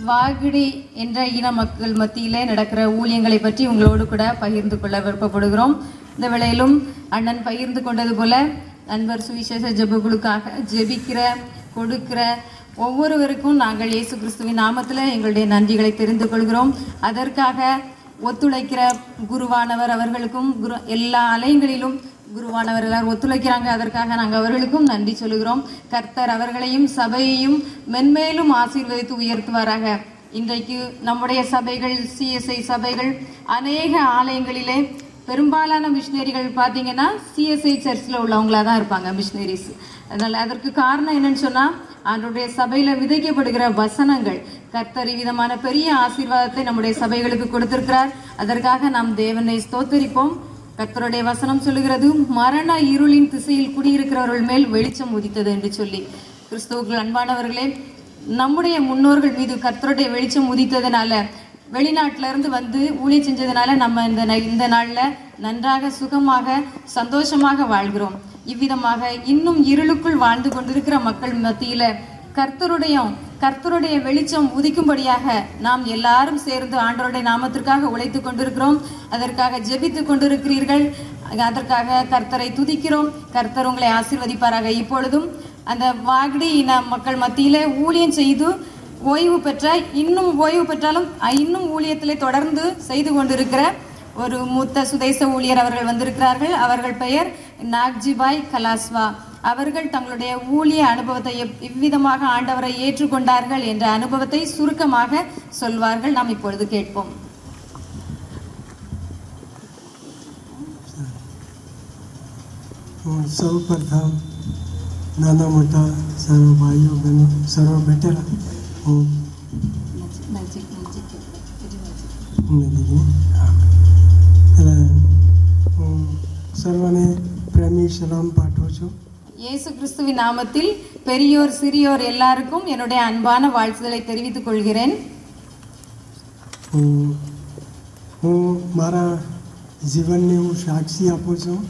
வாகிடி என்ற இன மக்கள் மத்தியிலே நடக்கிற ஊழியங்களை பற்றி உங்களோடு கூட பகிர்ந்து கொள்ள விருப்பப்படுகிறோம். இந்த வேளையிலும் அண்ணன் பகிர்ந்து கொண்டது போல நண்பர் சுவிசேஷ ஜெபங்களுக்காக ஜெபிக்கிற கொடுக்கிற ஒவ்வொருவருக்கும் நாங்கள் இயேசு கிறிஸ்துவின் நாமத்தில் எங்களுடைய நன்றிகளை தெரிந்து கொள்கிறோம். அதற்காக ஒத்துழைக்கிற குருவானவர் அவர்களுக்கும் எல்லா அலைகளிலும் குருவானவர் எல்லாரும் ஒத்துழைக்கிறாங்க. அதற்காக நாங்கள் அவர்களுக்கும் நன்றி சொல்கிறோம். கர்த்தர் அவர்களையும் சபையையும் மென்மேலும் ஆசீர்வதித்து உயர்த்துவாராக. இன்றைக்கு நம்முடைய சபைகள் சிஎஸ்ஐ சபைகள் அநேக ஆலயங்களிலே பெரும்பாலான மிஷினரிகள் பார்த்தீங்கன்னா சிஎஸ்ஐ சர்ச்சில் உள்ளவங்களாக தான் இருப்பாங்க மிஷினரிஸ். அதனால் அதற்கு காரணம் என்னன்னு சொன்னால் அவருடைய சபையில் விதைக்கப்படுகிற வசனங்கள் கர்த்தர் விதமான பெரிய ஆசீர்வாதத்தை நம்முடைய சபைகளுக்கு கொடுத்திருக்கிறார். அதற்காக நாம் தேவனை ஸ்தோத்தரிப்போம். கர்த்தருடைய வசனம் சொல்லுகிறது, மரண இருளின் திசையில் குடியிருக்கிறவர்கள் மேல் வெளிச்சம் உதித்தது என்று சொல்லி. கிறிஸ்துவுக்குள் அன்பானவர்களே, நம்முடைய முன்னோர்கள் மீது கர்த்தருடைய வெளிச்சம் உதித்ததுனால வெளிநாட்டில இருந்து வந்து ஊழியம் செஞ்சதுனால நம்ம இந்த நாளில் நன்றாக சுகமாக சந்தோஷமாக வாழ்கிறோம். இவ்விதமாக இன்னும் இருளுக்குள் வாழ்ந்து கொண்டிருக்கிற மக்கள் மத்தியில கர்த்தருடைய வெளிச்சம் உதிக்கும்படியாக நாம் எல்லாரும் சேர்ந்து ஆண்டவருடைய நாமத்திற்காக உழைத்து கொண்டிருக்கிறோம். அதற்காக ஜெபித்து கொண்டிருக்கிறீர்கள். அதற்காக கர்த்தரை துதிக்கிறோம். கர்த்தர் உங்களை ஆசீர்வதிப்பாராக. இப்பொழுதும் அந்த வாகிடி இன மக்கள் மத்தியில ஊழியம் செய்து ஓய்வு பெற்ற இன்னும் ஊழியத்திலே தொடர்ந்து செய்து கொண்டிருக்கிற ஒரு மூத்த சுதேச ஊழியர் அவர்கள் வந்திருக்கிறார்கள். அவர்கள் பெயர் நாக்ஜிபாய் கலாஸ்வா. அவர்கள் தங்களுடைய ஊழிய அனுபவத்தை இவ்விதமாக ஆண்டவரை ஏற்றுக்கொண்டார்கள் என்ற அனுபவத்தை சுருக்கமாக சொல்வார்கள். நாம் இப்பொழுது கேட்போம். सर्वप्रथम नाना मोटा सर्व भाइयों बहनों सर्व बेटेरा सर्वने प्रेमी सलाम पाठो छो. இயேசு கிறிஸ்துவின் நாமத்தில் பெரியோர் சிறியோர் எல்லாருக்கும் என்னுடைய அன்பான வாழ்த்துதலை தெரிவித்துக் கொள்கிறேன். મારા જીવનને હું સાક્ષી આપું છું.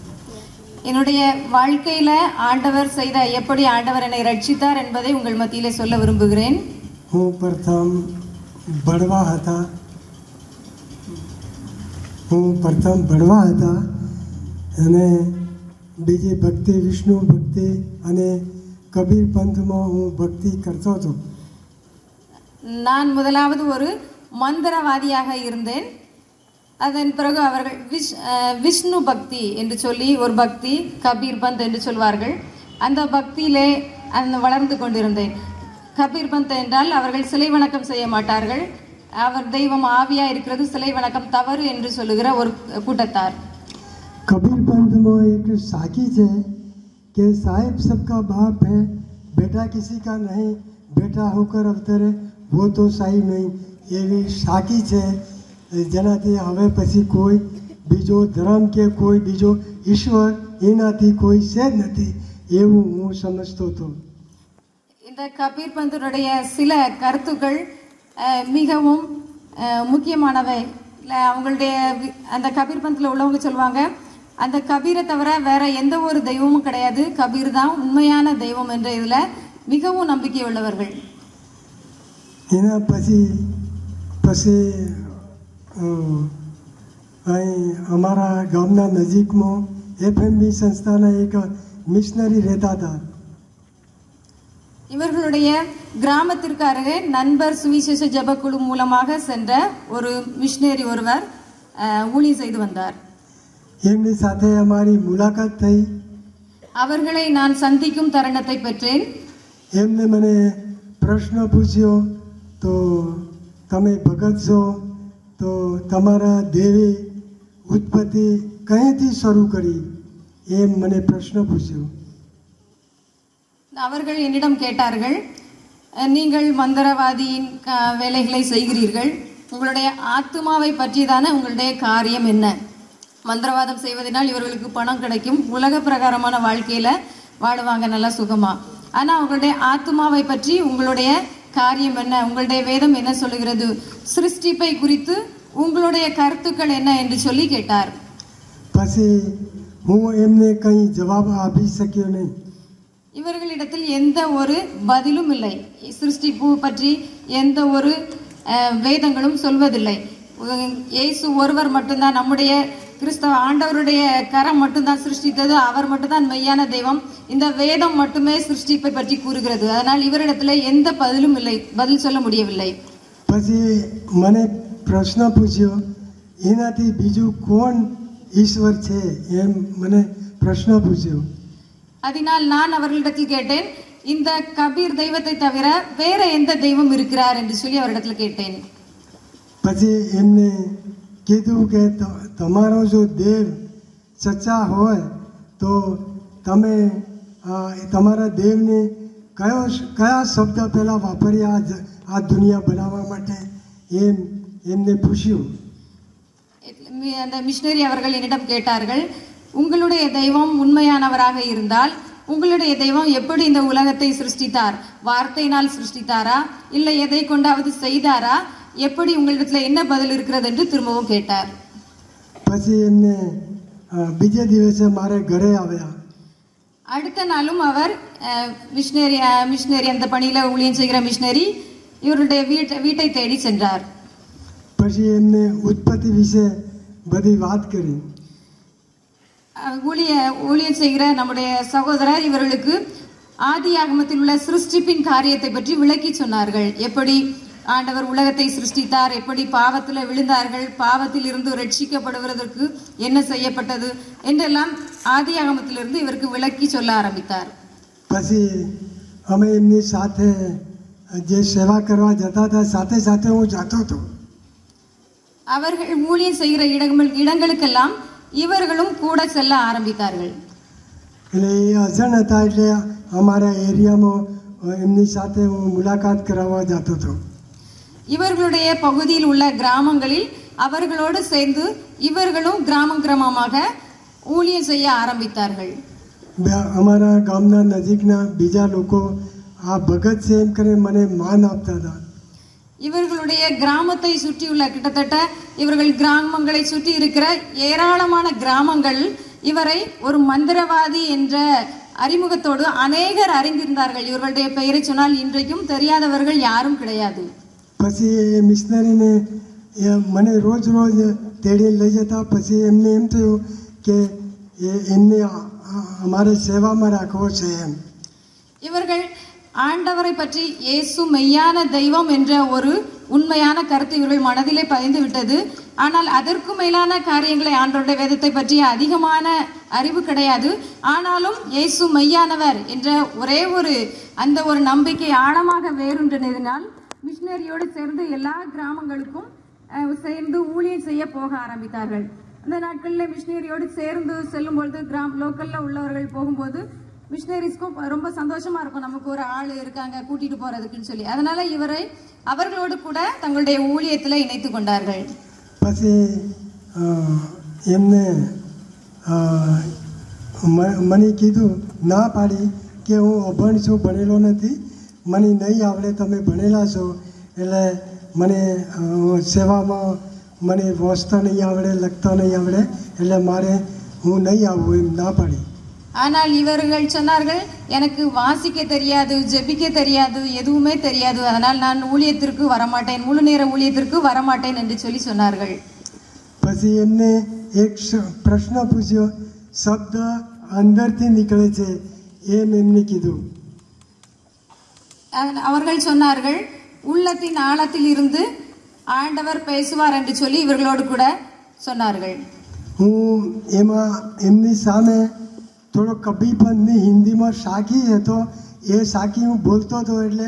என்னுடைய வாழ்க்கையில ஆண்டவர் செய்த எப்படி ஆண்டவர் என்னை ரட்சித்தார் என்பதை உங்கள் மத்தியிலே சொல்ல விரும்புகிறேன். હું પ્રથમ બળવા હતા અને બીજી ભક્તિ વિષ્ણુ ભક્તિ અને કબીર પંથમાં હું ભક્તિ કરતો હતો. நான் முதலாவது ஒரு மந்திரவாதியாக இருந்தேன். அதன் பிறகு அவர்கள் விஷ்ணு பக்தி என்று சொல்லி ஒரு பக்தி, கபீர் பந்த் என்று சொல்வார்கள், அந்த பக்தியிலே வளர்ந்து கொண்டிருந்தேன். கபீர் பந்த் என்றால் அவர்கள் சிலை வணக்கம் செய்ய மாட்டார்கள். அவர் தெய்வம் ஆவியா இருக்கிறது, சிலை வணக்கம் தவறு என்று சொல்லுகிற ஒரு கூட்டத்தார். कबीर पंथ में एक साखी है कि साहिब सबका बाप है, बेटा किसी का नहीं, बेटा होकर अवतरे वो तो सही नहीं. एवी साखी है જેનાથી હવે પછી કોઈ બીજો ધર્મ કે કોઈ બીજો ઈશ્વર એનાથી કોઈ છે જ નથી એવું હું સમજતો હતો. இந்த கபீர் பந்தனுடைய சில கருத்துக்கள் மிகவும் முக்கியமானவை. அவங்களுடைய அந்த கபீர் பந்தில் உள்ளவங்க சொல்லுவாங்க, அந்த கபீரை தவிர வேற எந்த ஒரு தெய்வமும் கிடையாது, கபீர் தான் உண்மையான தெய்வம் என்ற இதில் மிகவும் நம்பிக்கை உள்ளவர்கள். એના પછી અમારા ગામના નજીકમાં એફએમબી સંસ્થાના એક મિશનરી રહેતા હતા. இவர்களுடைய கிராமத்திற்கு அருகே நண்பர் சுவிசேஷ ஜெபக்குழு மூலமாக சென்ற ஒரு மிஷனரி ஒருவர் ஊழியம் செய்து வந்தார். એમની સાથે અમારી મુલાકાત થઈ. அவர்களை நான் சந்திக்கும் தருணத்தை பெற்றேன். એમને મને પ્રશ્ન પૂછ્યો, તો તમે ભગત છો તો તમારા દેવી ઉત્પત્તિ કઈથી શરૂ કરી, એમ મને પ્રશ્ન પૂછ્યો. அவர்கள் என்னிடம் கேட்டார்கள், நீங்கள் மந்திரவாதியின் வேலைகளை செய்கிறீர்கள், உங்களுடைய ஆத்மாவை பற்றிதானே உங்களுடைய காரியம் என்ன? மந்திரவாதம் செய்வதனால் இவர்களுக்கு பணம் கிடைக்கும், உலக பிரகாரமான வாழ்க்கையில வாழுவாங்க நல்லா சுகமா. ஆனா உங்களுடைய ஆத்மாவை பற்றி உங்களுடைய காரியம் என்ன, உங்களுடைய வேதம் என்ன சொல்லுகிறது, சிருஷ்டிப்பை குறித்து உங்களுடைய கருத்துக்கள் என்ன என்று சொல்லி கேட்டார். પછી હું એમને કંઈ જવાબ આપી શક્યો નહીં. இவர்களிடத்தில் எந்த ஒரு பதிலும் இல்லை. சிருஷ்டிப்பு பற்றி எந்த ஒரு வேதங்களும் சொல்வதில்லை. இயேசு ஒருவர் மட்டும்தான், நம்முடைய கிறிஸ்தவ ஆண்டவருடைய கரம் மட்டும்தான் சிருஷ்டித்தது, அவர் மட்டும்தான் மெய்யான தெய்வம். இந்த வேதம் மட்டுமே சிருஷ்டிப்பை பற்றி கூறுகிறது. அதனால் இவரிடத்துல எந்த பதிலும் இல்லை, பதில் சொல்ல முடியவில்லை. પછી મને પ્રશ્ન પૂછ્યો એનાથી બીજું કોણ ઈશ્વર છે એમ મને પ્રશ્ન પૂછ્યો. அதனால் நான் அவர்களிடத்தில் கேட்டேன், இந்த கபீர் தெய்வத்தை தவிர வேற எந்த தெய்வம் இருக்கிறார் என்று சொல்லி அவரிடத்தில் கேட்டேன். પછી એમને કીધું કે તમારો જો દેવ સચ્ચા હોય તો તમે તમારા દેવને કયા શબ્દ પહેલાં વાપર્યા આ દુનિયા બનાવવા માટે એમ એમને પૂછ્યું. அந்த மிஷினரி அவர்கள் என்னிடம் கேட்டார்கள், உங்களுடைய தெய்வம் உண்மையானவராக இருந்தால் உங்களுடைய தெய்வம் எப்படி இந்த உலகத்தை சிருஷ்டித்தார்? வார்த்தையினால் சிருஷ்டித்தாரா, இல்லை எதை கொண்டாவது செய்தாரா? எப்படி உங்களிடத்துல என்ன பதில் இருக்கிறது என்று திரும்பவும் கேட்டார். પછી એમને બીજે દિવસે મારે ઘરે આવ્યા. அடுத்த நாளும் அவர் மிஷினரி அந்த பணியில ஊழியம் செய்கிற மிஷினரி இவருடைய வீட்டை தேடி சென்றார். પછી એમને ઉત્પત્તિ વિશે બધી વાત કરી. ஊழியம் செய்கிற நம்முடைய சகோதரர் இவர்களுக்கு ஆதி ஆகமத்தில் உள்ள சிருஷ்டிப்பின் காரியத்தை பற்றி விளக்கி சொன்னார்கள். எப்படி ஆண்டவர் உலகத்தை சிருஷ்டித்தார், எப்படி பாவத்தில் விழுந்தார்கள், பாவத்தில் இருந்து ரட்சிக்கப்படுவதற்கு என்ன செய்யப்பட்டது என்றெல்லாம் ஆதி ஆகமத்திலிருந்து இவருக்கு விளக்கி சொல்ல ஆரம்பித்தார். પછી અમે એમની સાથે જે સેવા કરવા જતા હતા સાથે સાથે હું જતો હતો. அவர்கள் ஊழியம் செய்கிற இடங்களுக்கெல்லாம் இவர்களும் கூட செல்ல ஆரம்பித்தார்கள். એટલે એ અજણ હતા એટલે અમારા એરિયામાં એમની સાથે હું મુલાકાત કરાવવા જતો હતો. இவர்களுடைய பகுதியில் உள்ள கிராமங்களில் அவர்களோடு சேர்ந்து இவர்களும் கிராமமாக ஊழியம் செய்ய ஆரம்பித்தார்கள். અમારા ગામના નજીકના બીજા લોકો આ ભગત છે એમ કરીને મને માન આપતા હતા. இவர்களுடைய கிராமத்தை சுற்றியுள்ள கிட்டத்தட்ட இவர்கள் கிராமங்களை சுற்றி இருக்கிற ஏராளமான கிராமங்கள் இவரை ஒரு மந்திரவாதி என்ற அறிமுகத்தோடு அநேகர் அறிந்திருந்தார்கள். இவர்களுடைய பெயரை சொன்னால் இன்றைக்கும் தெரியாதவர்கள் யாரும் கிடையாது. પછી એ મિશનરીને મને રોજ રોજ તેડી લઈ જતા. પછી એમને એમ થયું કે એમને અમારે સેવામાં રાખવો છે એમ. இவர்கள் ஆண்டவரை பற்றி இயேசு மெய்யான தெய்வம் என்ற ஒரு உண்மையான கருத்து இவர்கள் மனதிலே பதிந்து விட்டது. ஆனால் அதற்கு மேலான காரியங்களை, ஆண்டவருடைய வேதத்தை பற்றி அதிகமான அறிவு கிடையாது. ஆனாலும் இயேசு மெய்யானவர் என்ற ஒரே அந்த ஒரு நம்பிக்கை ஆழமாக வேறுன்றதினால் மிஷினரியோடு சேர்ந்து எல்லா கிராமங்களுக்கும் சேர்ந்து ஊழியம் செய்ய போக ஆரம்பித்தார்கள். அந்த நாட்களில் மிஷினரியோடு சேர்ந்து செல்லும் பொழுது லோக்கல்ல உள்ளவர்கள் போகும்போது மிஷினரிஸ்க்கும் ரொம்ப சந்தோஷமா இருக்கும், நமக்கு ஒரு ஆள் இருக்காங்க கூட்டிட்டு போறதுக்குன்னு சொல்லி. அதனால இவரை அவர்களோடு கூட தங்களுடைய ஊழியத்துல இணைத்து கொண்டார்கள். પછી એમને મને કીધું ના પાડી કે હું અભણ છું, ભણેલો નથી, મને નહીં આવડે, તમે ભણેલા છો એટલે મને સેવામાં મને વાંચતા નહીં આવડે, લખતા નહીં આવડે એટલે મારે હું નહીં આવું એમ ના પાડી. ஆனால் இவர்கள் சொன்னார்கள், எனக்கு வாசிக்க தெரியாது, ஜெபிக்க தெரியாது, எதுவுமே தெரியாது, அதனால் நான் ஊழியத்திற்கு வரமாட்டேன், முழு நேர ஊழியத்திற்கு வரமாட்டேன் என்று சொல்லி சொன்னார்கள். પછી એમને એક પ્રશ્ન પૂછ્યો, શબ્દ અંદરથી નીકળે છે એમ એમને કીધું. அவர்கள் சொன்னார்கள், உள்ளத்தின் ஆழத்தில் இருந்து ஆண்டவர் பேசுவார் என்று சொல்லி இவர்களோடு கூட சொன்னார்கள். હું એમાં એમની સામે થોડો કબીપનની હિન્દીમાં સાકી હતો, એ સાકી હું બોલતો હતો એટલે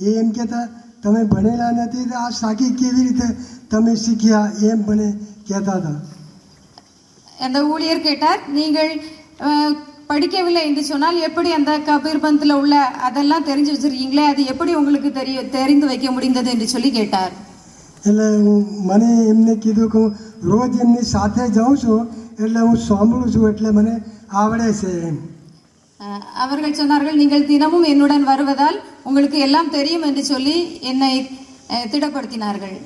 એ એમ કહેતા તમે ભણેલા નથી તો આ સાકી કેવી રીતે તમે શીખ્યા એમ મને કહેતા હતા. அந்த ஊழியர் கேட்டார், நீங்கள் படிக்கவில்லை என்று சொன்னால் எப்படி அந்த கபீர் பந்தில் உள்ள அதெல்லாம் தெரிஞ்சு வச்சிருக்கீங்களே, அது எப்படி உங்களுக்கு தெரிந்து வைக்க முடிந்தது என்று சொல்லி கேட்டார். એટલે મને એમને કીધું કે હું રોજ એમની સાથે જાઉં છું એટલે હું સાંભળું છું એટલે મને આવડે છે એમ. அவர்கள் சொன்னார்கள், நீங்கள் தினமும் என்னுடன் வருவதால் உங்களுக்கு எல்லாம் தெரியும் என்று சொல்லி என்னை திடப்படுத்தினார்கள்.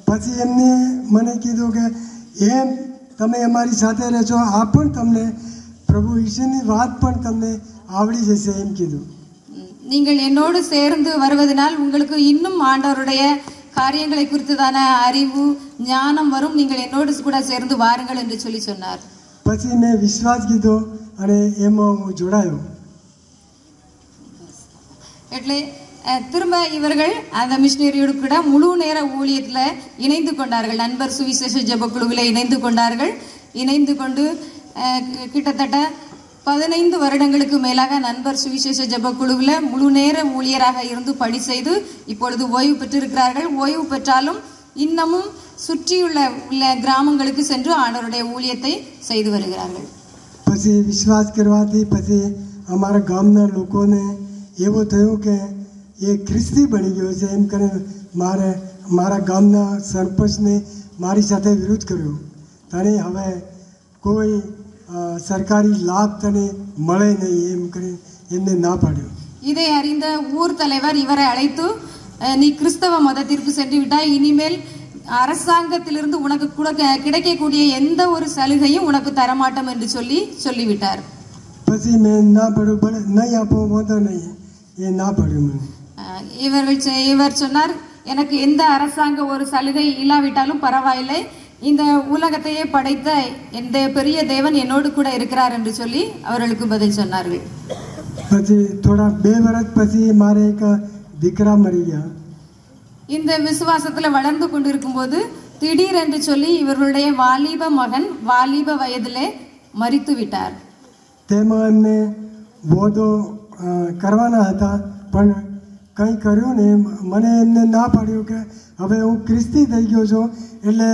પછી એમને મને કીધું કે એમ તમે અમારી સાથે રહેશો, આ પણ તમને પ્રભુ ઈશ્વરની વાત પણ તમને આવડી જશે એમ કીધું. நீங்கள் என்னோடு சேர்ந்து வருவதனால் உங்களுக்கு இன்னும் ஆண்டவருடைய காரியங்களை குறித்ததான அறிவு ஞானம் வரும். நீங்கள் என்னோடு கூட சேர்ந்து வாருங்கள் என்று சொல்லி சொன்னார். પછી મેં વિશ્વાસ કીધો અને એમાં હું જોડાયો. એટલે திரும்ப இவர்கள் அந்த மிஷினரியோடு கூட முழு நேர ஊழியத்தில் இணைந்து கொண்டார்கள். நண்பர் சுவிசேஷ ஜெபக்குழுவில் இணைந்து கொண்டார்கள். இணைந்து கொண்டு கிட்டத்தட்ட 15 வருடங்களுக்கு மேலாக நண்பர் சுவிசேஷ ஜெபக்குழுவில் முழு நேர ஊழியராக இருந்து பணி செய்து இப்பொழுது ஓய்வு பெற்றிருக்கிறார்கள். ஓய்வு பெற்றாலும் இன்னமும் சுற்றியுள்ள கிராமங்களுக்கு சென்று ஆண்டவருடைய ஊழியத்தை செய்து வருகிறார்கள். પછી વિશ્વાસ કરવાથી પછી અમારા ગામના લોકોને એવું થયું કે એ ખ્રિસ્તી બની ગયો છે એમ કરીને મારા ગામના સરપંચને મારી સાથે વિરોધ કર્યો. તને હવે કોઈ સરકારી લાભ તને મળે નહીં એમ કરીને એમને ના પાડ્યો. இதை அறிந்த ஊர் தலைவர் இவரை அழைத்து, நீ கிறிஸ்தவ மதத்திற்கு சென்று விட்டாய், இனிமேல் அரசாங்கத்திலிருந்து உனக்கு கூட கிடைக்கக்கூடிய எந்த ஒரு சலுகையும் உனக்கு தரமாட்டோம் என்று சொல்லிவிட்டார். પછી મેં ના પાડ્યું, ભલે નહીં આપો વાંધો નહીં, એ ના પાડ્યું મને. இவர் சொன்னார், எனக்கு எந்த அரசாங்க ஒரு சலுகை இல்லாவிட்டாலும் பரவாயில்லை, இந்த உலகத்தையே படைத்த இந்த பெரிய தேவன் என்னோடு கூட இருக்கிறார் என்று சொல்லி அவர்களுக்கு பதில் சொன்னார்கள். પછી થોડા 2 વર્ષ પછી મારે એક દીકરા મરી ગયા. இந்த விசுவாசத்துல வளர்ந்து கொண்டிருக்கும் போது திடீரென்று சொல்லி இவர்களுடைய வாலிப மகன் வாலிப வயதிலே மரித்து விட்டார். તેમાં એમને બોધો કરવાના હતા પણ કંઈ કર્યું ને મને એમને ના પાડ્યું કે હવે હું ખ્રિસ્તી થઈ ગયો છું એટલે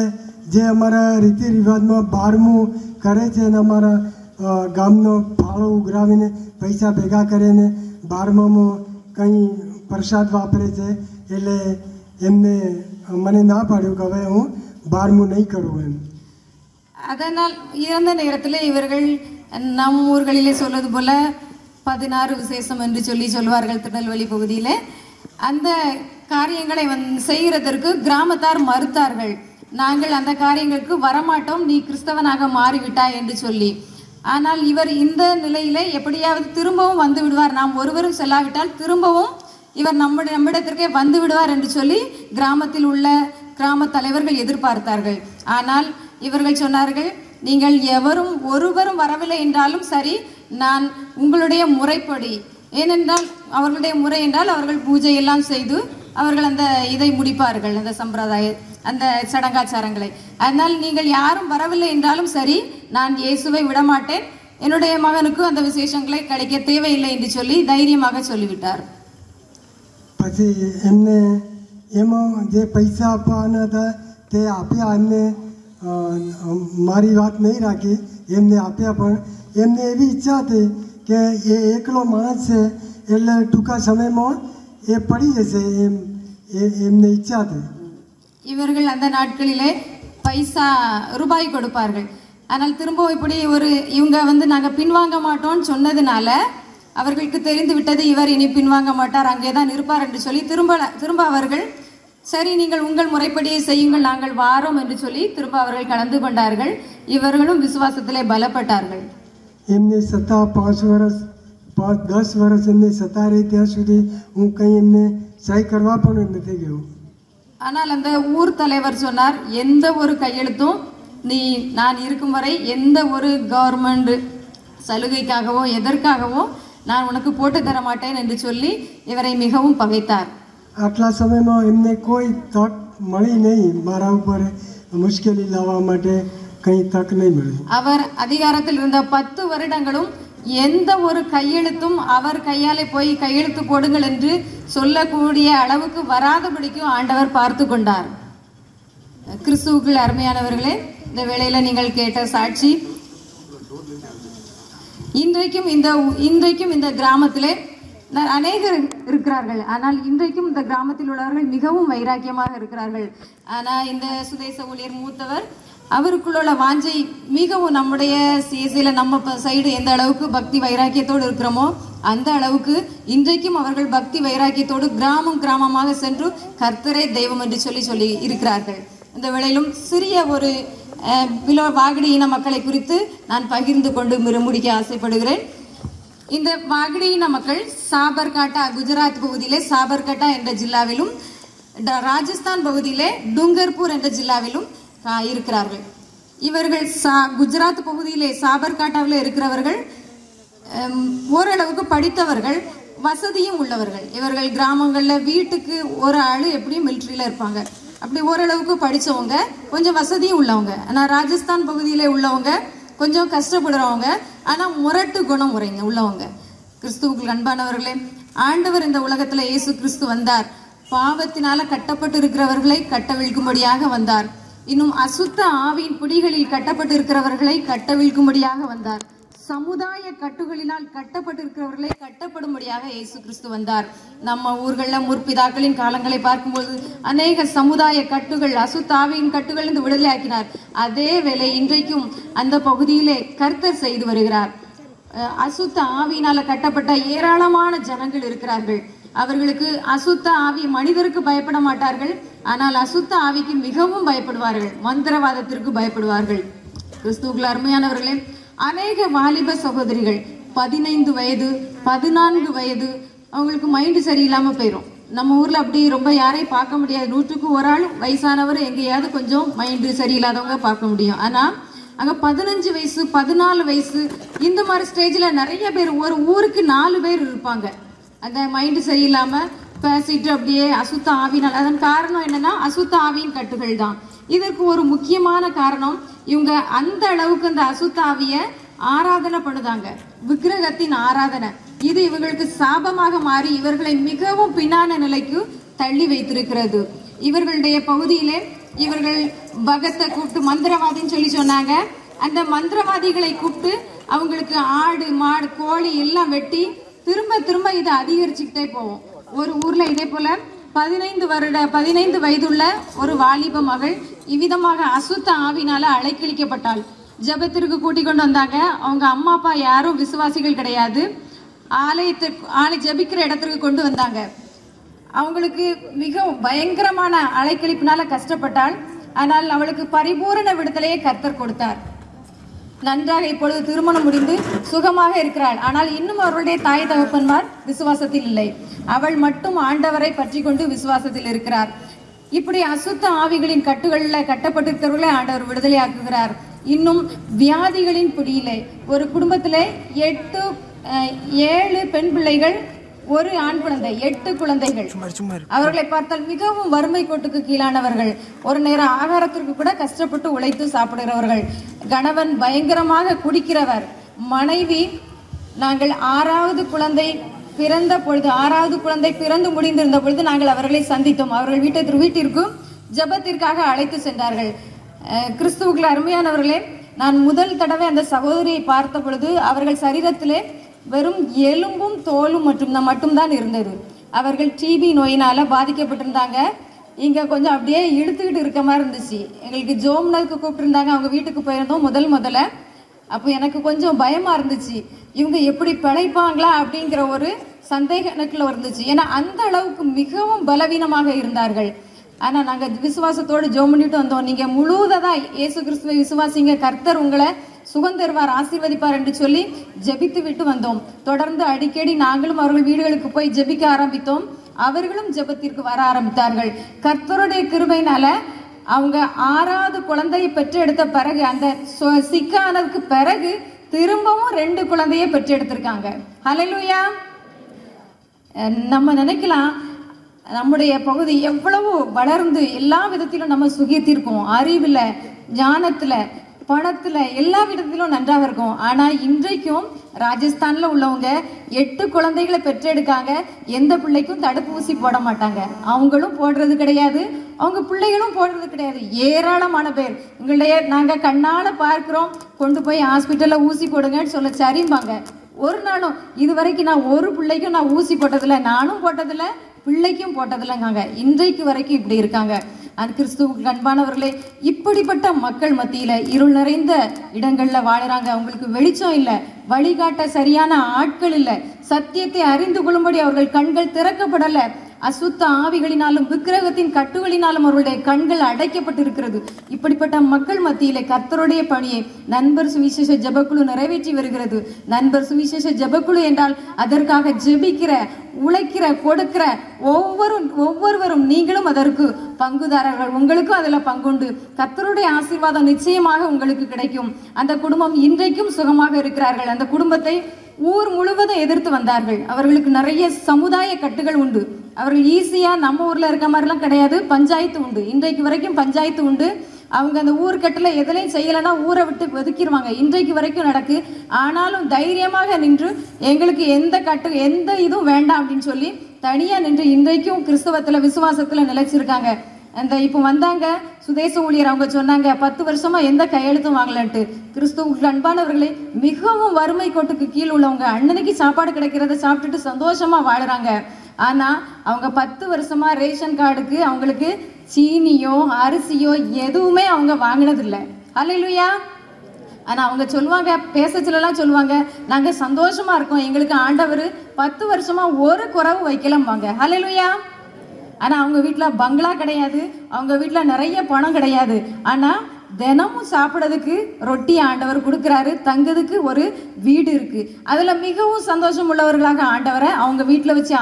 જે અમારા રીતિ રિવાજમાં 12મું કરે છે અને અમારા ગામનો ફાળો ઉઘરાવીને પૈસા ભેગા કરીને 12મામાં કંઈ પ્રસાદ વાપરે છે એટલે એમને મને ના પાડ્યું કે હવે હું 12મું નહીં કરું એમ. அதனால் இறந்த நேரத்தில் இவர்கள் நம் ஊர்களிலே சொல்வது போல 16 விசேஷம் என்று சொல்வார்கள் திருநெல்வேலி பகுதியில். அந்த காரியங்களை செய்கிறதற்கு கிராமத்தார் மறுத்தார்கள். நாங்கள் அந்த காரியங்களுக்கு வரமாட்டோம், நீ கிறிஸ்தவனாக மாறிவிட்டாய் என்று சொல்லி. ஆனால் இவர் இந்த நிலையிலே எப்படியாவது திரும்பவும் வந்து விடுவார், நாம் ஒருவரும் செல்லாவிட்டால் திரும்பவும் இவர் நம்மிடத்திற்கே வந்து விடுவார் என்று சொல்லி கிராமத்தில் உள்ள கிராம தலைவர்கள் எதிர்பார்த்தார்கள். ஆனால் இவர்கள் சொன்னார்கள், நீங்கள் ஒருவரும் வரவில்லை என்றாலும் சரி, நான் உங்களுடைய முறைப்படி, ஏனென்றால் அவர்களுடைய முறை என்றால் அவர்கள் பூஜை எல்லாம் செய்து அவர்கள் அந்த இதை முடிப்பார்கள், அந்த சம்பிரதாய அந்த சடங்காச்சாரங்களை. அதனால் நீங்கள் யாரும் வரவில்லை என்றாலும் சரி, நான் இயேசுவை விடமாட்டேன், என்னுடைய மகனுக்கு அந்த விசேஷங்களை கிடைக்க தேவையில்லை என்று சொல்லி தைரியமாக சொல்லிவிட்டார். પછી એમને એમાં જે પૈસા આપવાના હતા તે આપ્યા. એમને મારી વાત નહીં રાખી, એમને આપ્યા. પણ એમને એવી ઈચ્છા હતી કે એ એકલો માણસ છે એટલે ટૂંકા સમયમાં એ પડી જશે એમ એમને ઈચ્છા હતી. இவர்கள் அந்த நாட்களிலே ரூபாய் கொடுப்பார்கள். ஆனால் திரும்பவும் இப்படி இவங்க நாங்கள் பின்வாங்க மாட்டோம்னு சொன்னதுனால அவர்களுக்கு தெரிந்து விட்டது, இவர் இனி பின்வாங்க மாட்டார், அங்கே தான் இருப்பார் என்று சொல்லி திரும்ப அவர்கள், சரி நீங்கள் உங்கள் முறைப்படியே செய்யுங்கள், நாங்கள் வாரோம் என்று சொல்லி திரும்ப அவர்கள் கலந்து கொண்டார்கள். இவர்களும் விசுவாசத்திலே பலப்பட்டார்கள். એમને સત્તા 5-10 વર્ષ એમને સત્તા રહી ત્યાં સુધી હું કંઈ એમને સહી કરવા પણ નથી ગયો. ஆனால் அந்த ஊர் தலைவர் சொன்னார், எந்த ஒரு கையெழுத்தும் நான் இருக்கும் வரை எந்த ஒரு கவர்மெண்ட் சலுகைக்காகவோ எதற்காகவோ நான் உனக்கு போட்டு தர மாட்டேன் என்று சொல்லி இவரை மிகவும் பகைத்தார். આટલા સમયમાં એમને કોઈ તક મળી નહીં, મારા ઉપર મુશ્કેલી લાવવા માટે કંઈ તક નહીં મળી. அவர் அதிகாரத்தில் இருந்த 10 வருடங்களும் எந்த ஒரு கையெழுத்தும் அவர் கையாலே போய் கையெழுத்து போடுங்கள் என்று சொல்லக்கூடிய அளவுக்கு வராதபடிக்கும் ஆண்டவர் பார்த்து கொண்டார். கிறிஸ்துவுக்குள் அருமையானவர்களே, இந்த வேளையில நீங்கள் கேட்ட சாட்சி இன்றைக்கும் இந்த கிராமத்திலே அநேகர் இருக்கிறார்கள். ஆனால் இன்றைக்கும் இந்த கிராமத்தில் உள்ளவர்கள் மிகவும் வைராக்கியமாக இருக்கிறார்கள். ஆனால் இந்த சுதேச ஊழியர் மூத்தவர், அவருக்குள்ள வாஞ்சை மிகவும் நம்முடைய சிஎஸ்சியில் நம்ம சைடு எந்த அளவுக்கு பக்தி வைராக்கியத்தோடு இருக்கிறோமோ அந்த அளவுக்கு இன்றைக்கும் அவர்கள் பக்தி வைராக்கியத்தோடு கிராமமாக சென்று கர்த்தரே தெய்வம் என்று சொல்லி இருக்கிறார்கள். இந்த வேளையிலும் சிறிய ஒரு வாகடி இன மக்களை குறித்து நான் பகிர்ந்து கொண்டு முடிக்க ஆசைப்படுகிறேன். இந்த வாகடி இன மக்கள் சாபர்காட்டா, குஜராத் பகுதியிலே சாபர்காட்டா என்ற ஜில்லாவிலும் ராஜஸ்தான் பகுதியிலே டுங்கர்பூர் என்ற ஜில்லாவிலும் இருக்கிறார்கள். இவர்கள் குஜராத் பகுதியிலே சாபர்காட்டாவில் இருக்கிறவர்கள் ஓரளவுக்கு படித்தவர்கள், வசதியும் உள்ளவர்கள். இவர்கள் கிராமங்களில் வீட்டுக்கு ஒரு ஆள் எப்படியும் மிலிட்ரியில் இருப்பாங்க. அப்படி ஓரளவுக்கு படித்தவங்க, கொஞ்சம் வசதியும் உள்ளவங்க. ஆனால் ராஜஸ்தான் பகுதியிலே உள்ளவங்க கொஞ்சம் கஷ்டப்படுறவங்க, ஆனால் முரட்டு குணம் உள்ளவங்க. கிறிஸ்துவுக்கு அன்பானவர்களே, ஆண்டவர் இந்த உலகத்தில் இயேசு கிறிஸ்து வந்தார். பாவத்தினால கட்டப்பட்டு இருக்கிறவர்களை கட்டவிழ்க்கும்படியாக வந்தார். இன்னும் அசுத்த ஆவியின் பிடிகளில் கட்டப்பட்டு இருக்கிறவர்களை கட்டவிழ்க்கும்படியாக வந்தார். சமுதாய கட்டுகளினால் கட்டப்பட்டு இருக்கிறவர்களை கட்டப்படும்படியாக இயேசு கிறிஸ்து வந்தார். நம்ம ஊர்களில் முற்பிதாக்களின் காலங்களை பார்க்கும்போது அநேக சமுதாய கட்டுகள், அசுத்த ஆவியின் கட்டுகள் இருந்து விடுதலை ஆக்கினார். அதே வேளை இன்றைக்கும் அந்த பகுதியிலே கர்த்தர் செய்து வருகிறார். அசுத்த ஆவியினால கட்டப்பட்ட ஏராளமான ஜனங்கள் இருக்கிறார்கள். அவர்களுக்கு அசுத்த ஆவி மனிதருக்கு பயப்பட மாட்டார்கள், ஆனால் அசுத்த ஆவிக்கு மிகவும் பயப்படுவார்கள், மந்திரவாதத்திற்கு பயப்படுவார்கள். கிறிஸ்துவுக்குள் அருமையானவர்களே, அநேக வாலிப சகோதரிகள் 15 வயது 14 வயது அவங்களுக்கு மைண்டு சரியில்லாம போயிடும். நம்ம ஊர்ல அப்படி ரொம்ப யாரையும் பார்க்க முடியாது. 100க்கு ஒரு ஆள் வயசானவர் எங்கேயாவது கொஞ்சம் மைண்டு சரியில்லாதவங்க பார்க்க முடியும். ஆனா அங்க 15 வயசு 14 வயசு இந்த மாதிரி ஸ்டேஜ்ல நிறைய பேர், ஒரு ஊருக்கு 4 பேர் இருப்பாங்க அந்த மைண்டு சரியில்லாம பேசிட்டு அப்படியே அசுத்த ஆவினால். அதன் காரணம் என்னன்னா அசுத்த ஆவியின் கட்டுகள் தான். இதற்கு ஒரு முக்கியமான காரணம், இவங்க அந்த அளவுக்கு அந்த அசுத்த ஆவிய ஆராதனை பண்ணுதாங்க, விக்கிரகத்தின் ஆராதனை. இது இவர்களுக்கு சாபமாக மாறி இவர்களை மிகவும் பின்னான நிலைக்கு தள்ளி வைத்திருக்கிறது. இவர்களுடைய பகுதியிலே இவர்கள் பகத்தை கூப்பிட்டு மந்திரவாதின்னு சொல்லி சொன்னாங்க. அந்த மந்திரவாதிகளை கூப்பிட்டு அவங்களுக்கு ஆடு மாடு கோழி எல்லாம் வெட்டி திரும்ப திரும்ப இதை அதிகரிச்சுக்கிட்டே போவோம். ஒரு ஊர்ல இதே போல 15 வயதுள்ள ஒரு வாலிப மகள் இவ்விதமாக அசுத்த ஆவினால அலைக்கழிக்கப்பட்டாள். ஜபத்திற்கு கூட்டிக் கொண்டு வந்தாங்க. அவங்க அம்மா அப்பா யாரும் விசுவாசிகள் கிடையாது. ஆலய ஜபிக்கிற இடத்திற்கு கொண்டு வந்தாங்க. அவங்களுக்கு மிகவும் பயங்கரமான அலைக்கழிப்பினால கஷ்டப்பட்டாள். ஆனால் அவளுக்கு பரிபூரண விடுதலையை கர்த்தர் கொடுத்தார். நன்றாக இப்பொழுது திருமணம் முடிந்து சுகமாக இருக்கிறாள். ஆனால் இன்னும் அவருடைய தாய் தகப்பன்மார் விசுவாசத்தில் இல்லை. அவள் மட்டும் ஆண்டவரை பற்றி கொண்டு விசுவாசத்தில் இருக்கிறார். இப்படி அசுத்த ஆவிகளின் கட்டுகளில் கட்டப்பட்டிருக்கிறவர்களை ஆண்டவர் விடுதலை ஆக்குகிறார். இன்னும் வியாதிகளின் பிடியிலே ஒரு குடும்பத்திலே 7 பெண் பிள்ளைகள், ஒரு ஆண் குழந்தை, 8 குழந்தைகள். அவர்களை பார்த்தால் மிகவும் வறுமை கோட்டுக்கு கீழானவர்கள், ஒரு நேரம் ஆகாரத்திற்கு கூட கஷ்டப்பட்டு உழைத்து சாப்பிடுகிறவர்கள். கணவன் பயங்கரமாக குடிக்கிறவர். மனைவி, நாங்கள் 6வது குழந்தை பிறந்து முடிந்திருந்த பொழுது நாங்கள் அவர்களை சந்தித்தோம். அவர்கள் வீட்டிற்கு ஜபத்திற்காக அழைத்து சென்றார்கள். கிறிஸ்துவுக்குள் அருமையானவர்களே, நான் முதல் தடவை அந்த சகோதரியை பார்த்த பொழுது அவர்கள் சரீரத்திலே வெறும் எலும்பும் தோலும் மட்டும்தான் இருந்தது. அவர்கள் டிபி நோயினால பாதிக்கப்பட்டிருந்தாங்க. இங்க கொஞ்சம் அப்படியே இழுத்துக்கிட்டு இருக்க மாதிரி இருந்துச்சு. எங்களுக்கு ஜோம்னருக்கு கூப்பிட்டுருந்தாங்க. அவங்க வீட்டுக்கு போயிருந்தோம் முதல்ல. அப்போ எனக்கு கொஞ்சம் பயமா இருந்துச்சு, இவங்க எப்படி பிழைப்பாங்களா அப்படிங்கிற ஒரு சந்தேகம் எனக்குள்ள இருந்துச்சு. ஏன்னா அந்த அளவுக்கு மிகவும் பலவீனமாக இருந்தார்கள். ஆனா நாங்க விசுவாசத்தோடு ஜெபம் பண்ணிட்டு வந்தோம். நீங்க முழுவதா இயேசு கிறிஸ்துவை விசுவாசிங்க, கர்த்தர் உங்களை சுகம் தருவார், ஆசீர்வதிப்பார் என்று சொல்லி ஜெபித்து விட்டு வந்தோம். தொடர்ந்து அடிக்கடி நாங்களும் அவர்கள் வீடுகளுக்கு போய் ஜெபிக்க ஆரம்பித்தோம். அவர்களும் ஜெபத்திற்கு வர ஆரம்பித்தார்கள். கர்த்தருடைய கிருபையினால அவங்க 6வது குழந்தையை பெற்றெடுத்த பிறகு, அந்த சிக்கானதுக்கு பிறகு திரும்பவும் 2 குழந்தையை பெற்றெடுத்திருக்காங்க. ஹல்லேலூயா. நம்ம நினைக்கலாம் நம்முடைய பகுதி எவ்வளவு வளர்ந்து எல்லா விதத்திலும் நம்ம சுகித்திருக்கோம், அறிவில், ஞானத்துல, பணத்துல, எல்லா விதத்திலும் நன்றாக இருக்கும். ஆனா இன்றைக்கும் ராஜஸ்தான்ல உள்ளவங்க 8 குழந்தைகளை பெற்றெடுக்காங்க. எந்த பிள்ளைக்கும் தடுப்பூசி போட மாட்டாங்க. அவங்களும் போடுறது கிடையாது, அவங்க பிள்ளைகளும் போடுறது கிடையாது. ஏராளமான பேர் எங்களுடைய நாங்க கண்ணால பார்க்கிறோம், கொண்டு போய் ஹாஸ்பிட்டல்ல ஊசி போடுங்கன்னு சொல்ல சரிம்பாங்க. ஒரு நாளும் இதுவரைக்கும் நான் ஒரு பிள்ளைக்கும் நான் ஊசி போட்டதில்லை, நானும் போட்டதில்லை, பிள்ளைக்கும் போட்டதில்லைங்க. இன்றைக்கு வரைக்கும் இப்படி இருக்காங்க. அது கிறிஸ்துவுக்கு அன்பானவர்களே, இப்படிப்பட்ட மக்கள் மத்தியில இருள் நிறைந்த இடங்கள்ல வாழுறாங்க. அவங்களுக்கு வெளிச்சம் இல்லை, வழிகாட்ட சரியான ஆட்கள் இல்லை, சத்தியத்தை அறிந்து கொள்ளும்படி அவர்கள் கண்கள் திறக்கப்படலை. அசுத்த ஆவிகளினாலும் விக்கிரகத்தின் கட்டுகளினாலும் அவர்களுடைய கண்கள் அடைக்கப்பட்டிருக்கிறது. இப்படிப்பட்ட மக்கள் மத்தியிலே கர்த்தருடைய பணியை நண்பர் சுவிசேஷ ஜெபக்குழு நிறைவேற்றி வருகிறது. நண்பர் சுவிசேஷ ஜெபக்குழு என்றால் அதற்காக ஜெபிக்கிற, உழைக்கிற, கொடுக்கிற ஒவ்வொருவரும் நீங்களும் அதற்கு பங்குதாரர்கள். உங்களுக்கும் அதுல பங்குண்டு. கர்த்தருடைய ஆசீர்வாதம் நிச்சயமாக உங்களுக்கு கிடைக்கும். அந்த குடும்பம் இன்றைக்கும் சுகமாக இருக்கிறார்கள். அந்த குடும்பத்தை ஊர் முழுவதும் எதிர்த்து வந்தார்கள். அவர்களுக்கு நிறைய சமுதாய கட்டுகள் உண்டு. அவர்கள் ஈஸியா நம்ம ஊர்ல இருக்க மாதிரிலாம் கிடையாது. பஞ்சாயத்து உண்டு. இன்றைக்கு வரைக்கும் பஞ்சாயத்து உண்டு. அவங்க அந்த ஊர் கட்டுல எதுலையும் செய்யலைன்னா ஊரை விட்டு ஒதுக்கிடுவாங்க. இன்றைக்கு வரைக்கும் நடக்கு. ஆனாலும் தைரியமாக நின்று எங்களுக்கு எந்த இதுவும் வேண்டாம் அப்படின்னு சொல்லி தனியா நின்று இன்றைக்கும் கிறிஸ்தவத்துல விசுவாசத்துல நிலைச்சிருக்காங்க. அந்த இப்போ வந்தாங்க சுதேச ஊழியர், அவங்க சொன்னாங்க 10 வருஷமா எந்த கையெழுத்தும் வாங்கலன்ட்டு. கிறிஸ்துவுக்கு அன்பானவர்களே, மிகவும் வறுமை கோட்டுக்கு கீழ் உள்ளவங்க அண்ணனுக்கு சாப்பாடு கிடைக்கிறத சாப்பிட்டுட்டு சந்தோஷமா வாழுறாங்க. ஆனா அவங்க 10 வருஷமா ரேஷன் கார்டுக்கு அவங்களுக்கு சீனியோ அரிசியோ எதுவுமே அவங்க வாங்கினதில்லை. அல்லேலூயா. ஆனா அவங்க சொல்லுவாங்க, பேசச்சுலாம் சொல்லுவாங்க, நாங்க சந்தோஷமா இருக்கோம், எங்களுக்கு ஆண்டவர் 10 வருஷமா ஒரு குறைவு வைக்கலாம்பாங்க. அல்லேலூயா. ஆனா அவங்க வீட்டுல பங்களா கிடையாது, அவங்க வீட்டுல நிறைய பணம் கிடையாது. ஆனா தினமும் சாப்பிடறதுக்கு ரொட்டி ஆண்டவர் கொடுக்குறாரு, தங்குறதுக்கு ஒரு வீடு இருக்கு. அதுல மிகவும் சந்தோஷம் உள்ளவர்களாக ஆண்டவரை அவங்க வீட்டுல வச்சு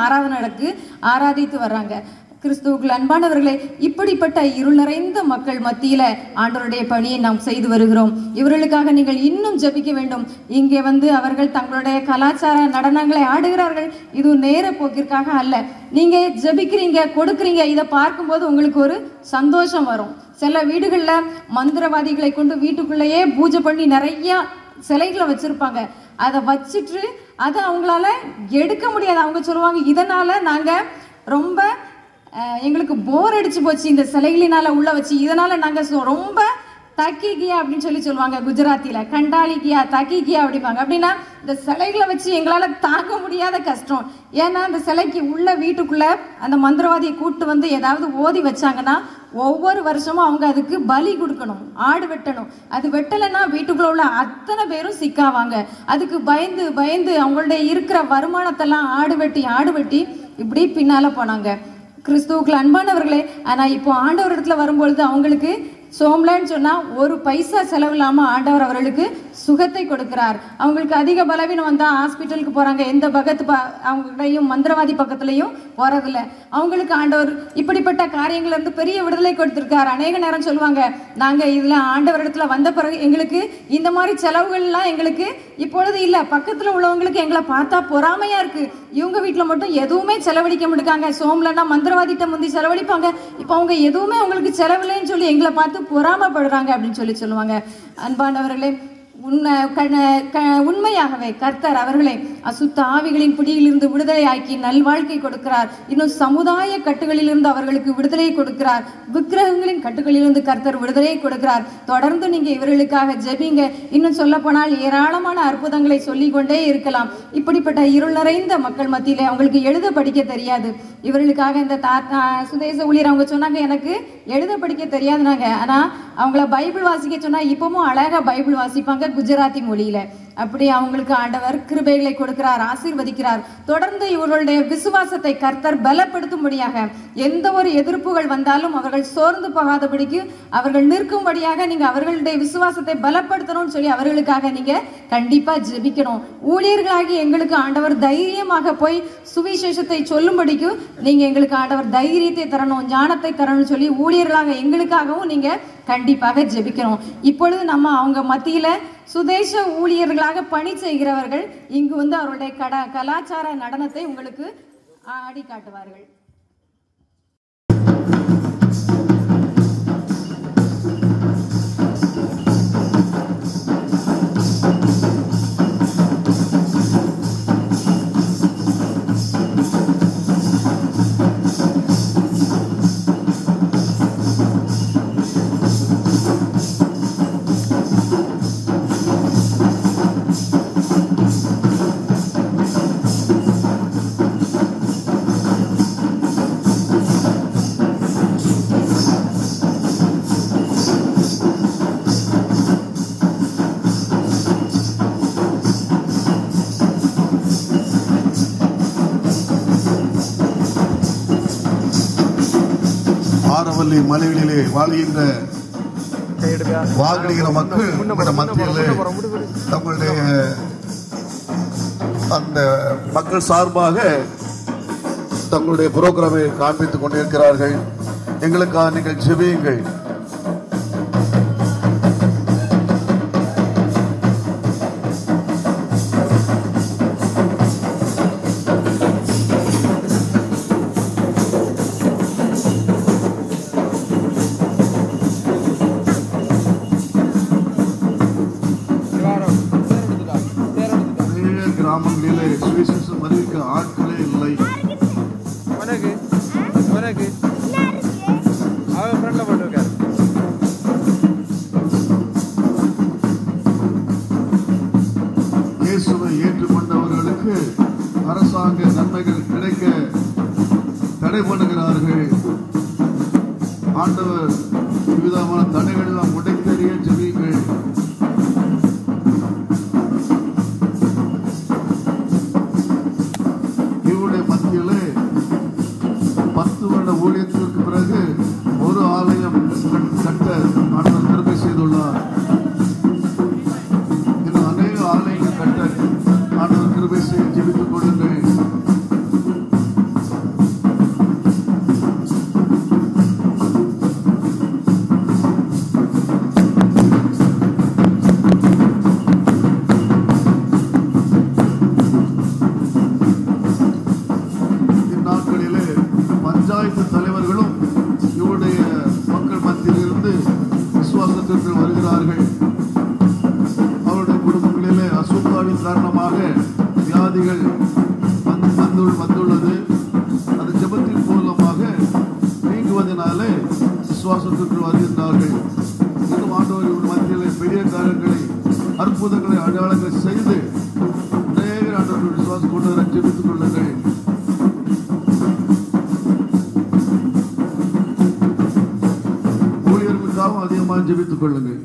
ஆராதித்து வர்றாங்க. கிறிஸ்துவுக்குள் அன்பானவர்களே, இப்படிப்பட்ட இருள் நிறைந்த மக்கள் மத்தியில ஆண்டவருடைய பணியை நாம் செய்து வருகிறோம். இவர்களுக்காக நீங்கள் இன்னும் ஜெபிக்க வேண்டும். இங்கே அவர்கள் தங்களுடைய கலாச்சார நடனங்களை ஆடுகிறார்கள். இது நேர போக்கிற்காக அல்ல. நீங்க ஜெபிக்கிறீங்க, கொடுக்குறீங்க, இதை பார்க்கும்போது உங்களுக்கு ஒரு சந்தோஷம் வரும். சில வீடுகள்ல மந்திரவாதிகளை கொண்டு வீட்டுக்குள்ளேயே பூஜை பண்ணி நிறைய சிலைகளை வச்சிருப்பாங்க. அதை வச்சுட்டு அதை அவங்களால எடுக்க முடியாது. அவங்க சொல்லுவாங்க, இதனால நாங்க ரொம்ப எங்களுக்கு போர் அடிச்சு போச்சு இந்த சிலைகளினால உள்ள வச்சு, இதனால நாங்க ரொம்ப தக்கிக்கியா அப்படின்னு சொல்லுவாங்க. குஜராத்தில கண்டாலிக்கியா தக்கிக்கியா அப்படிப்பாங்க. அப்படின்னா இந்த சிலைகளை வச்சு எங்களால தாங்க முடியாத கஷ்டம். ஏன்னா அந்த சிலைக்கு உள்ள வீட்டுக்குள்ள அந்த மந்திரவாதியை கூட்டு ஏதாவது ஓதி வச்சாங்கன்னா ஒவ்வொரு வருஷமும் அவங்க அதுக்கு பலி கொடுக்கணும், ஆடு வெட்டணும். அது வெட்டலைன்னா வீட்டுக்குள்ள உள்ள அத்தனை பேரும் சிக்காவாங்க. அதுக்கு பயந்து பயந்து அவங்களுடைய இருக்கிற வருமானத்தெல்லாம் ஆடு வெட்டி இப்படி பின்னால போனாங்க. கிறிஸ்துவுக்குள் அன்பானவர்களே, ஆனா இப்போ ஆண்டவர் இடத்துல வரும்பொழுது அவங்களுக்கு சோம்லன்னு சொன்னா ஒரு பைசா செலவு இல்லாம ஆண்டவர் அவர்களுக்கு சுகத்தை கொடுக்கிறார். அவங்களுக்கு அதிக பலவீனம் வந்தா ஹாஸ்பிட்டலுக்கு போறாங்க. எந்த அவங்களையும் மந்திரவாதி பக்கத்துலயும் போறதில்ல. அவங்களுக்கு ஆண்டவர் இப்படிப்பட்ட காரியங்கள்ல இருந்து பெரிய விடுதலை கொடுத்திருக்கார். அநேக நேரம் சொல்லுவாங்க, நாங்க இதுல ஆண்டவர் இடத்துல வந்த பிறகு எங்களுக்கு இந்த மாதிரி செலவுகள்லாம் எங்களுக்கு இப்பொழுது இல்ல. பக்கத்துல உள்ளவங்களுக்கு எங்களை பார்த்தா பொறாமையா இருக்கு. இவங்க வீட்டுல மட்டும் எதுவுமே செலவழிக்க முடியாங்க. சோம்லன்னா மந்திரவாதிட்ட முந்தி செலவழிப்பாங்க, இப்ப அவங்க எதுவுமே அவங்களுக்கு செலவில்லைன்னு சொல்லி எங்களை பார்த்து பொறாமப்படுறாங்க அப்படின்னு சொல்லுவாங்க. அன்பானவர்களே, உண்மையாகவே கர்த்தர் அவர்களை அசுத்த ஆவிகளின் பிடியிலிருந்து விடுதலை ஆக்கி நல்வாழ்க்கை கொடுக்கிறார். இன்னும் சமுதாய கட்டுகளிலிருந்து அவர்களுக்கு விடுதலை கொடுக்கிறார். விக்கிரகங்களின் கட்டுகளிலிருந்து கர்த்தர் விடுதலை கொடுக்கிறார். தொடர்ந்து நீங்க இவர்களுக்காக ஜெபிங்க. இன்னும் சொல்ல போனால் ஏராளமான அற்புதங்களை சொல்லிக் கொண்டே இருக்கலாம். இப்படிப்பட்ட இருள் நிறைந்த மக்கள் மத்தியிலே அவங்களுக்கு எழுத படிக்க தெரியாது. இவர்களுக்காக இந்த சுதேச ஊழியர் அவங்க சொன்னாங்க, எனக்கு எழுத படிக்க தெரியாதுனாங்க. ஆனா அவங்கள பைபிள் வாசிக்க சொன்னா இப்பவும் அழகா பைபிள் வாசிப்பாங்க குஜராத்தி மொழியில. அப்படி அவங்களுக்கு ஆண்டவர் கிருபைகளை கொடுக்கிறார், ஆசீர்வதிக்கிறார். தொடர்ந்து இவர்களுடைய விசுவாசத்தை கர்த்தர் பலப்படுத்தும்படியாக எந்த ஒரு எதிர்ப்புகள் வந்தாலும் அவர்கள் சோர்ந்து போகாதபடிக்கு அவர்கள் நிற்கும்படியாக நீங்க அவர்களுடைய விசுவாசத்தை பலப்படுத்தணும்னு சொல்லி அவர்களுக்காக நீங்க கண்டிப்பா ஜெபிக்கணும். ஊழியர்களாகி எங்களுக்கு ஆண்டவர் தைரியமாக போய் சுவிசேஷத்தை சொல்லும்படிக்கு நீங்க எங்களுக்கு ஆண்டவர் தைரியத்தை தரணும், ஞானத்தை தரணும்னு சொல்லி ஊழியர்களாக எங்களுக்காகவும் நீங்க கண்டிப்பாக ஜெபிக்கணும். இப்பொழுது நம்ம அவங்க மத்தியில சுதேச ஊழியர்களாக பணி செய்கிறவர்கள் இங்கு அவருடைய கலாச்சார நடனத்தை உங்களுக்கு ஆடி காட்டுவார்கள். ஆரவல்லி மலைகளிலே வாழ்கின்ற வாகடிகிற மக்கள் மத்தியிலே தங்களுடைய அந்த மக்கள் சார்பாக தங்களுடைய புரோகிராமை காண்பித்துக் கொண்டிருக்கிறார்கள். எங்களுக்காக நீங்கள் ஜெபியுங்கள். கிராமங்களிலே சுவிசேஷம் அறிவிக்க ஆட்களே இல்லை. இயேசுவை ஏற்றுக்கொண்டவர்களுக்கு அரசாங்க நன்மைகள் கிடைக்க தடை பண்ணுகிறார்கள். ஆண்டவர் விதமான தடைகள் எல்லாம் உடைத்தறிய ஜெபியுங்கள். இவருடைய மத்தியிலே 10 வருட ஊழியத்திற்கு பிறகு ஒரு ஆலயம் கட்ட ஆண்டவர் கிருபை செய்துள்ளார். இன்னும் அநேக ஆலயங்கள் கட்ட ஆண்டவர் கிருபை செய்ய ஜெபித்துக் கொள்ளுங்கள். இந்நாட்களிலே பஞ்சாயத்து தலைவர்களும் இவருடைய மக்கள் மத்தியில் இருந்து விசுவாசத்திற்கு வருகிறார்கள். அவருடைய குடும்பங்களிலே அசுத்தாவின் காரணமாக வியாதிகள் வந்துள்ளது. அது ஜெபத்தின் மூலமாக நீங்குவதனாலே விசுவாசத்திற்கு வருகின்றார்கள். இன்னும் ஆண்டவர் இவர் மத்தியிலே பெரிய காரியங்களை அற்புதங்களை அடையாளங்களை செய்து அநேக ஆண்டவர்கள் விசுவாசம் கொண்டு வர ஜெபித்துக் கொள்ளுங்கள். ஊழியர்களுக்காகவும் அதிகமாக ஜெபித்துக் கொள்ளுங்கள்.